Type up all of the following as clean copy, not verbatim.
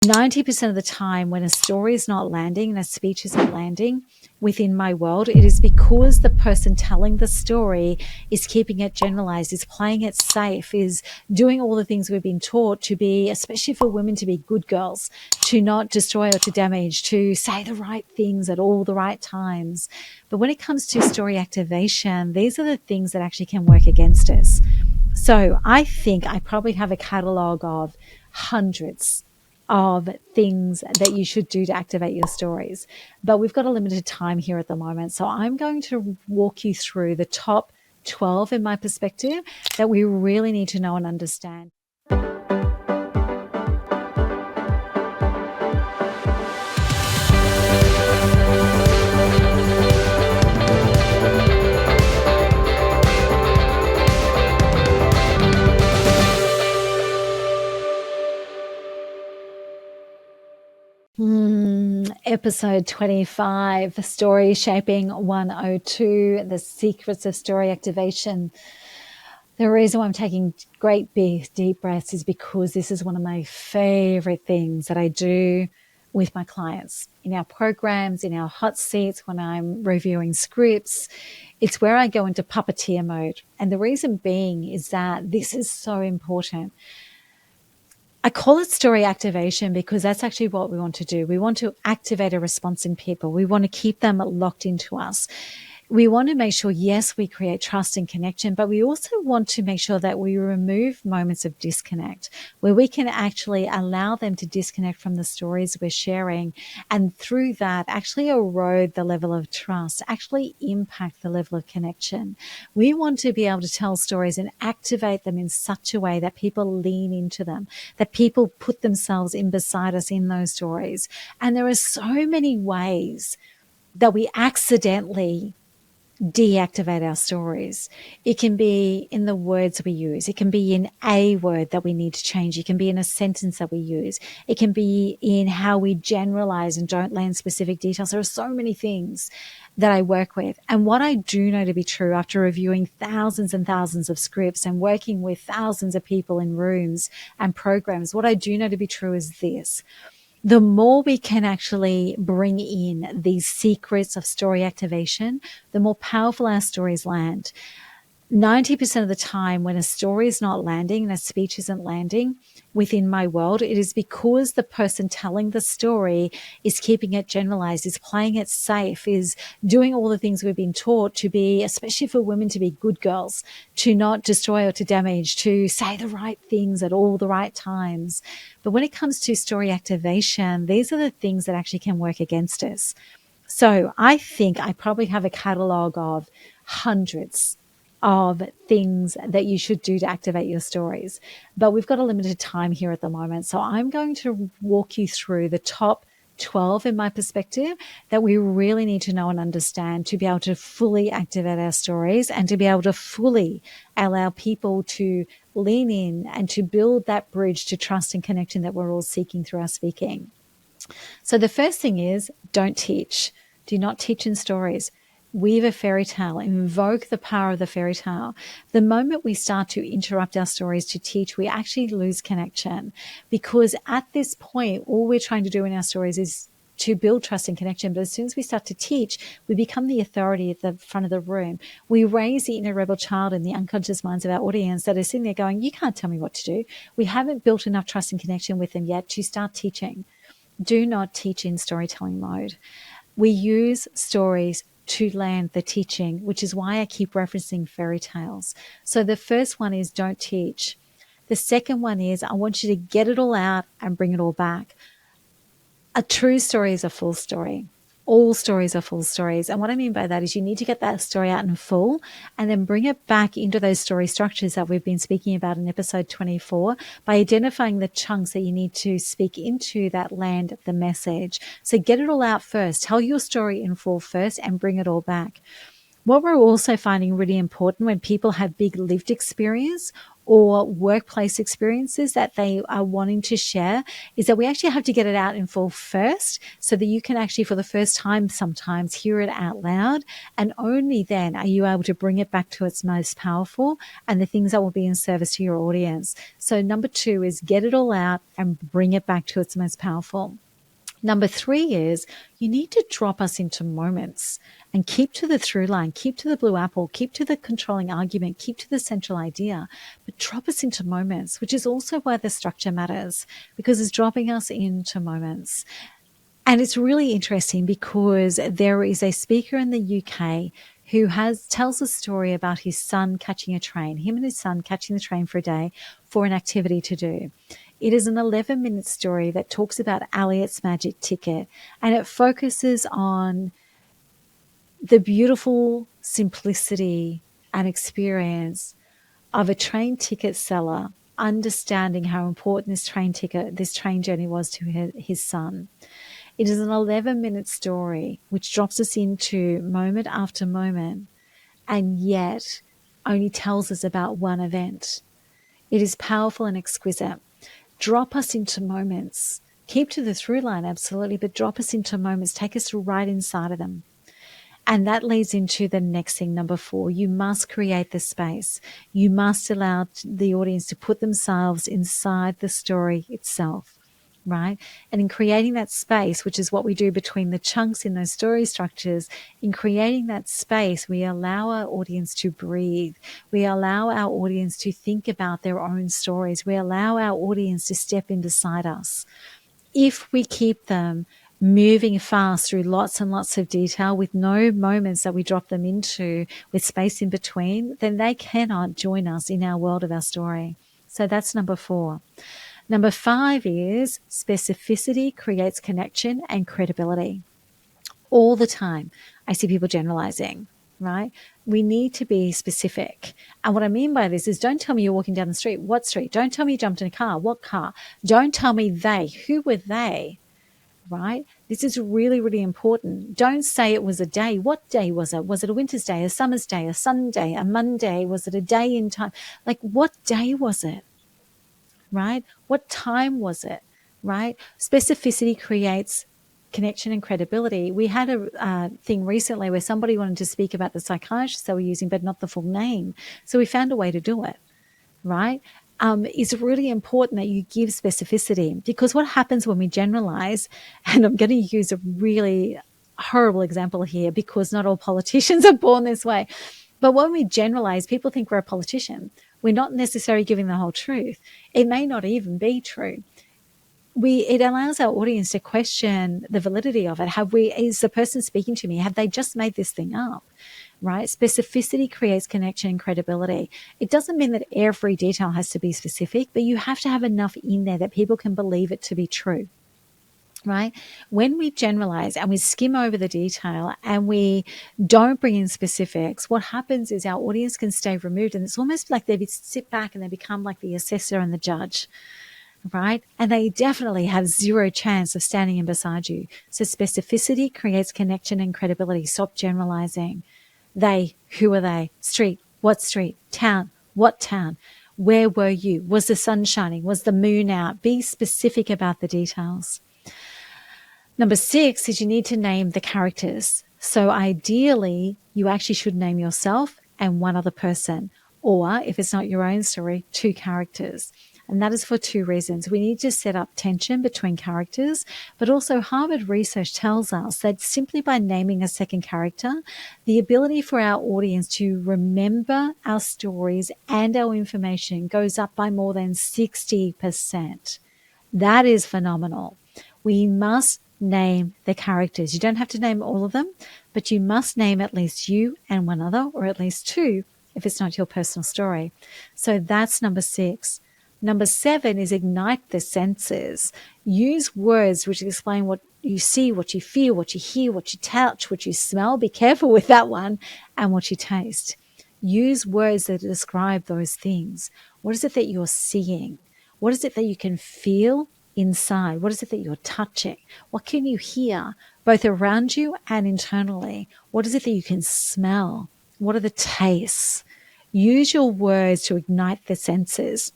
90% of the time when a story is not landing and a speech isn't landing within my world, it is because the person telling the story is keeping it generalized, is playing it safe, is doing all the things we've been taught to be, especially for women, to be good girls, to not destroy or to damage, to say the right things at all the right times. But when it comes to story activation, these are the things that actually can work against us. So I think I probably have a catalog of hundreds of things that you should do to activate your stories. But we've got a limited time here at the moment. So I'm going to walk you through the top 12 in my perspective that we really need to know and understand. Episode 25, Story Shaping 102, The Secrets of Story Activation. The reason why I'm taking great big deep breaths is because this is one of my favorite things that I do with my clients in our programs, in our hot seats, when I'm reviewing scripts. It's where I go into puppeteer mode. And the reason being is that this is so important. I call it story activation because that's actually what we want to do. We want to activate a response in people. We want to keep them locked into us. We want to make sure, yes, we create trust and connection, but we also want to make sure that we remove moments of disconnect where we can actually allow them to disconnect from the stories we're sharing, and through that actually erode the level of trust, actually impact the level of connection. We want to be able to tell stories and activate them in such a way that people lean into them, that people put themselves in beside us in those stories. And there are so many ways that we accidentally deactivate our stories. It can be in the words we use. It can be in a word that we need to change. It can be in a sentence that we use. It can be in how we generalize and don't land specific details. There are so many things that I work with. And what I do know to be true after reviewing thousands and thousands of scripts and working with thousands of people in rooms and programs, what I do know to be true is this: the more we can actually bring in these secrets of story activation, the more powerful our stories land. 90% of the time when a story is not landing and a speech isn't landing within my world, it is because the person telling the story is keeping it generalized, is playing it safe, is doing all the things we've been taught to be, especially for women, to be good girls, to not destroy or to damage, to say the right things at all the right times. But when it comes to story activation, these are the things that actually can work against us. So I think I probably have a catalog of hundreds of things that you should do to activate your stories. But we've got a limited time here at the moment. So I'm going to walk you through the top 12 in my perspective that we really need to know and understand to be able to fully activate our stories and to be able to fully allow people to lean in and to build that bridge to trust and connection that we're all seeking through our speaking. So the first thing is, don't teach. Do not teach in stories. Weave a fairy tale, invoke the power of the fairy tale. The moment we start to interrupt our stories to teach, we actually lose connection, because at this point, all we're trying to do in our stories is to build trust and connection. But as soon as we start to teach, we become the authority at the front of the room. We raise the inner rebel child in the unconscious minds of our audience that are sitting there going, you can't tell me what to do. We haven't built enough trust and connection with them yet to start teaching. Do not teach in storytelling mode. We use stories to land the teaching, which is why I keep referencing fairy tales. So the first one is don't teach. The second one is I want you to get it all out and bring it all back. A true story is a full story. All stories are full stories. And what I mean by that is you need to get that story out in full and then bring it back into those story structures that we've been speaking about in episode 24 by identifying the chunks that you need to speak into that land the message. So get it all out first. Tell your story in full first and bring it all back. What we're also finding really important when people have big lived experience or workplace experiences that they are wanting to share, is that we actually have to get it out in full first so that you can actually, for the first time sometimes, hear it out loud. And only then are you able to bring it back to its most powerful and the things that will be in service to your audience. So number 2 is get it all out and bring it back to its most powerful. Number 3 is you need to drop us into moments and keep to the through line, keep to the blue apple, keep to the controlling argument, keep to the central idea, but drop us into moments, which is also why the structure matters, because it's dropping us into moments. And it's really interesting because there is a speaker in the UK who tells a story about his son catching a train, him and his son catching the train for a day for an activity to do. It is an 11-minute story that talks about Elliot's magic ticket, and it focuses on the beautiful simplicity and experience of a train ticket seller understanding how important this train journey was to his son. It is an 11-minute story which drops us into moment after moment and yet only tells us about one event. It is powerful and exquisite. Drop us into moments. Keep to the through line, absolutely, but drop us into moments. Take us right inside of them. And that leads into the next thing, number 4. You must create the space. You must allow the audience to put themselves inside the story itself, right? And in creating that space, which is what we do between the chunks in those story structures, in creating that space, we allow our audience to breathe. We allow our audience to think about their own stories. We allow our audience to step in beside us. If we keep them moving fast through lots and lots of detail with no moments that we drop them into with space in between, then they cannot join us in our world of our story. So that's number 4. Number 5 is specificity creates connection and credibility. All the time, I see people generalizing, right? We need to be specific. And what I mean by this is don't tell me you're walking down the street. What street? Don't tell me you jumped in a car. What car? Don't tell me they. Who were they? Right? This is really, really important. Don't say it was a day. What day was it? Was it a winter's day, a summer's day, a Sunday, a Monday? Was it a day in time? Like, what day was it? Right? What time was it? Right? Specificity creates connection and credibility. We had a thing recently where somebody wanted to speak about the psychiatrist they were using, but not the full name. So we found a way to do it. Right? It's really important that you give specificity, because what happens when we generalize, and I'm going to use a really horrible example here because not all politicians are born this way, but when we generalize, people think we're a politician. We're not necessarily giving the whole truth. It may not even be true. It allows our audience to question the validity of it. Is the person speaking to me, have they just made this thing up? Right? Specificity creates connection and credibility. It doesn't mean that every detail has to be specific, but you have to have enough in there that people can believe it to be true. Right? When we generalize and we skim over the detail and we don't bring in specifics, what happens is our audience can stay removed, and it's almost like they sit back and they become like the assessor and the judge. Right? And they definitely have zero chance of standing in beside you. So specificity creates connection and credibility. Stop generalizing. They, who are they? Street, what street? Town, what town? Where were you? Was the sun shining? Was the moon out? Be specific about the details. Number 6 is you need to name the characters. So ideally, you actually should name yourself and one other person, or if it's not your own story, 2 characters. And that is for 2 reasons. We need to set up tension between characters, but also Harvard research tells us that simply by naming a second character, the ability for our audience to remember our stories and our information goes up by more than 60%. That is phenomenal. We must name the characters. You don't have to name all of them, but you must name at least you and one other, or at least 2 if it's not your personal story. So that's number 6. Number 7 is ignite the senses. Use words which explain what you see, what you feel, what you hear, what you touch, what you smell. Be careful with that one. And what you taste. Use words that describe those things. What is it that you're seeing? What is it that you can feel inside? What is it that you're touching? What can you hear both around you and internally? What is it that you can smell? What are the tastes? Use your words to ignite the senses.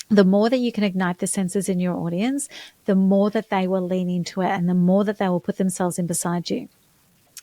The more that you can ignite the senses in your audience, the more that they will lean into it and the more that they will put themselves in beside you.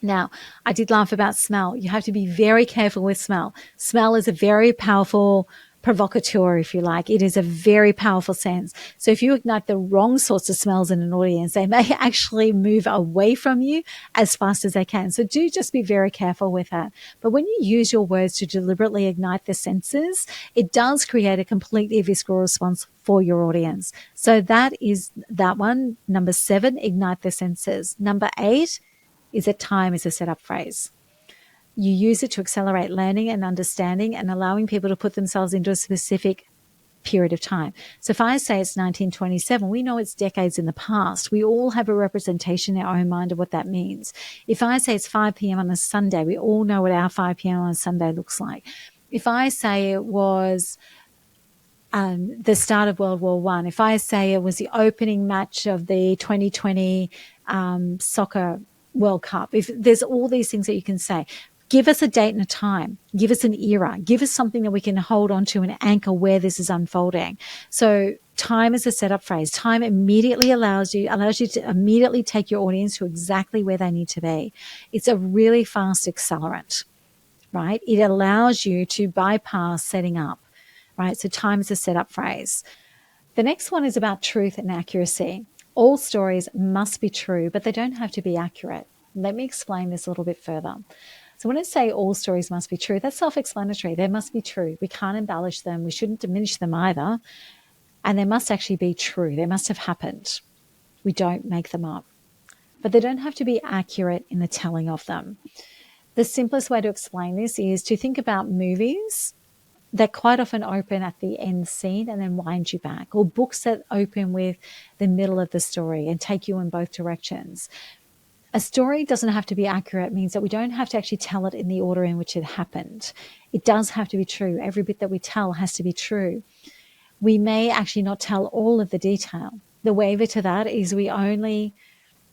Now, I did laugh about smell. You have to be very careful with smell. Smell is a very powerful provocateur, if you like. It is a very powerful sense. So if you ignite the wrong sorts of smells in an audience, they may actually move away from you as fast as they can. So do just be very careful with that. But when you use your words to deliberately ignite the senses, it does create a completely visceral response for your audience. So that is that one. Number 7, ignite the senses. Number 8, is that time is a setup phrase. You use it to accelerate learning and understanding and allowing people to put themselves into a specific period of time. So if I say it's 1927, we know it's decades in the past. We all have a representation in our own mind of what that means. If I say it's 5 p.m. on a Sunday, we all know what our 5 p.m. on a Sunday looks like. If I say it was the start of World War I, if I say it was the opening match of the 2020 soccer World Cup, if there's all these things that you can say, give us a date and a time, give us an era, give us something that we can hold on to and anchor where this is unfolding. So time is a setup phrase. Time immediately allows you to immediately take your audience to exactly where they need to be. It's a really fast accelerant, right? It allows you to bypass setting up, right? So time is a setup phrase. The next one is about truth and accuracy. All stories must be true, but they don't have to be accurate. Let me explain this a little bit further. So when I say all stories must be true, that's self-explanatory. They must be true. We can't embellish them. We shouldn't diminish them either. And they must actually be true. They must have happened. We don't make them up. But they don't have to be accurate in the telling of them. The simplest way to explain this is to think about movies that quite often open at the end scene and then wind you back, or books that open with the middle of the story and take you in both directions. A story doesn't have to be accurate. It means that we don't have to actually tell it in the order in which it happened. It does have to be true. Every bit that we tell has to be true. We may actually not tell all of the detail. The waiver to that is we only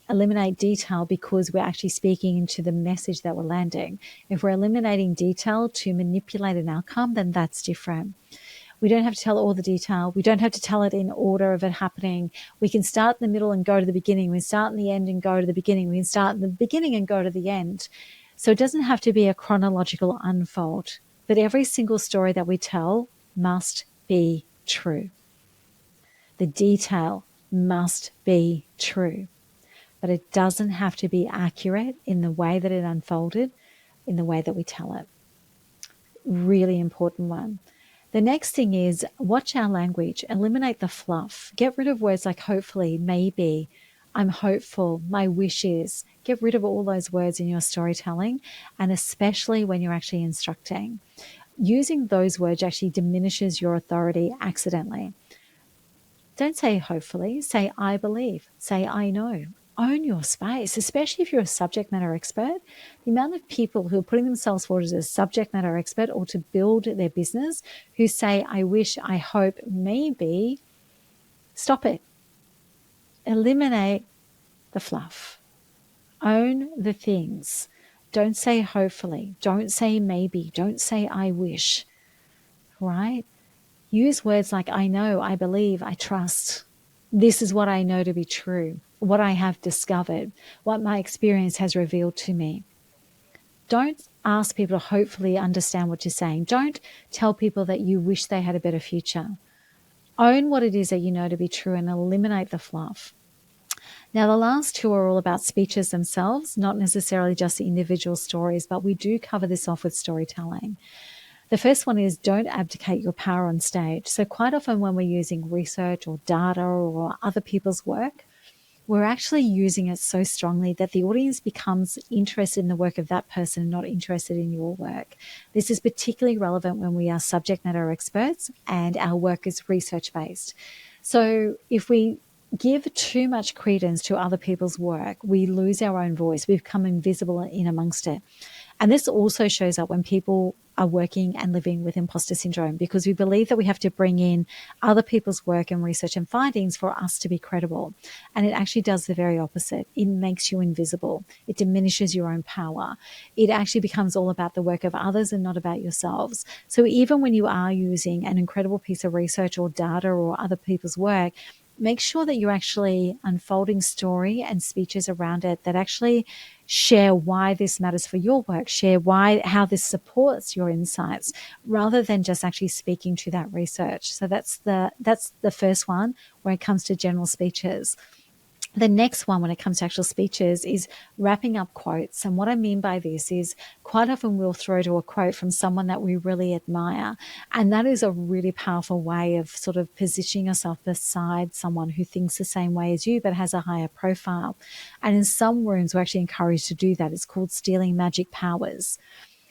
eliminate detail because we're actually speaking into the message that we're landing. If we're eliminating detail to manipulate an outcome, then that's different. We don't have to tell all the detail. We don't have to tell it in order of it happening. We can start in the middle and go to the beginning. We can start in the end and go to the beginning. We can start in the beginning and go to the end. So it doesn't have to be a chronological unfold, but every single story that we tell must be true. The detail must be true. But it doesn't have to be accurate in the way that it unfolded, in the way that we tell it. Really important one. The next thing is watch our language, eliminate the fluff. Get rid of words like hopefully, maybe, I'm hopeful, my wish is. Get rid of all those words in your storytelling, and especially when you're actually instructing. Using those words actually diminishes your authority accidentally. Don't say hopefully, say I believe, say I know. Own your space, especially if you're a subject matter expert. The amount of people who are putting themselves forward as a subject matter expert or to build their business who say, I wish, I hope, maybe, stop it. Eliminate the fluff. Own the things. Don't say hopefully. Don't say maybe. Don't say I wish. Right? Use words like I know, I believe, I trust. This is what I know to be true, what I have discovered, what my experience has revealed to me. Don't ask people to hopefully understand what you're saying. Don't tell people that you wish they had a better future. Own what it is that you know to be true and eliminate the fluff. Now, the last two are all about speeches themselves, not necessarily just the individual stories, but we do cover this off with storytelling. The first one is don't abdicate your power on stage. So quite often when we're using research or data or other people's work, we're actually using it so strongly that the audience becomes interested in the work of that person and not interested in your work. This is particularly relevant when we are subject matter experts and our work is research-based. So if we give too much credence to other people's work, we lose our own voice. We become invisible in amongst it. And this also shows up when people are working and living with imposter syndrome, because we believe that we have to bring in other people's work and research and findings for us to be credible. And it actually does the very opposite. It makes you invisible. It diminishes your own power. It actually becomes all about the work of others and not about yourselves. So even when you are using an incredible piece of research or data or other people's work, make sure that you're actually unfolding story and speeches around it that actually share why this matters for your work, share how this supports your insights, rather than just actually speaking to that research. So that's the first one when it comes to general speeches. The next one when it comes to actual speeches is wrapping up quotes. And what I mean by this is quite often we'll throw to a quote from someone that we really admire. And that is a really powerful way of sort of positioning yourself beside someone who thinks the same way as you, but has a higher profile. And in some rooms, we're actually encouraged to do that. It's called stealing magic powers.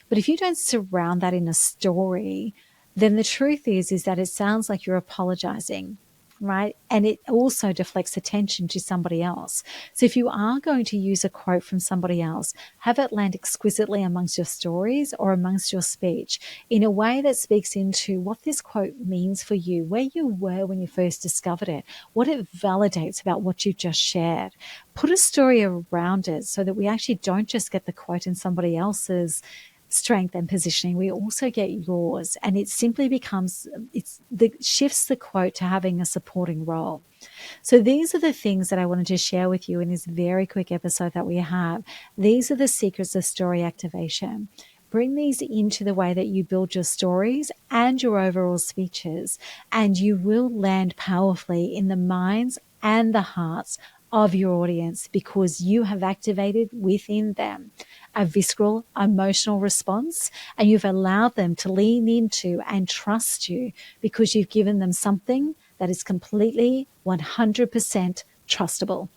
But if you don't surround that in a story, then the truth is that it sounds like you're apologizing, right? And it also deflects attention to somebody else. So if you are going to use a quote from somebody else, have it land exquisitely amongst your stories or amongst your speech in a way that speaks into what this quote means for you, where you were when you first discovered it, what it validates about what you've just shared. Put a story around it so that we actually don't just get the quote in somebody else's strength and positioning, we also get yours. And it simply becomes, shifts the quote to having a supporting role. So these are the things that I wanted to share with you in this very quick episode that we have. These are the secrets of story activation. Bring these into the way that you build your stories and your overall speeches, and you will land powerfully in the minds and the hearts of your audience, because you have activated within them a visceral emotional response, and you've allowed them to lean into and trust you because you've given them something that is completely 100% trustable.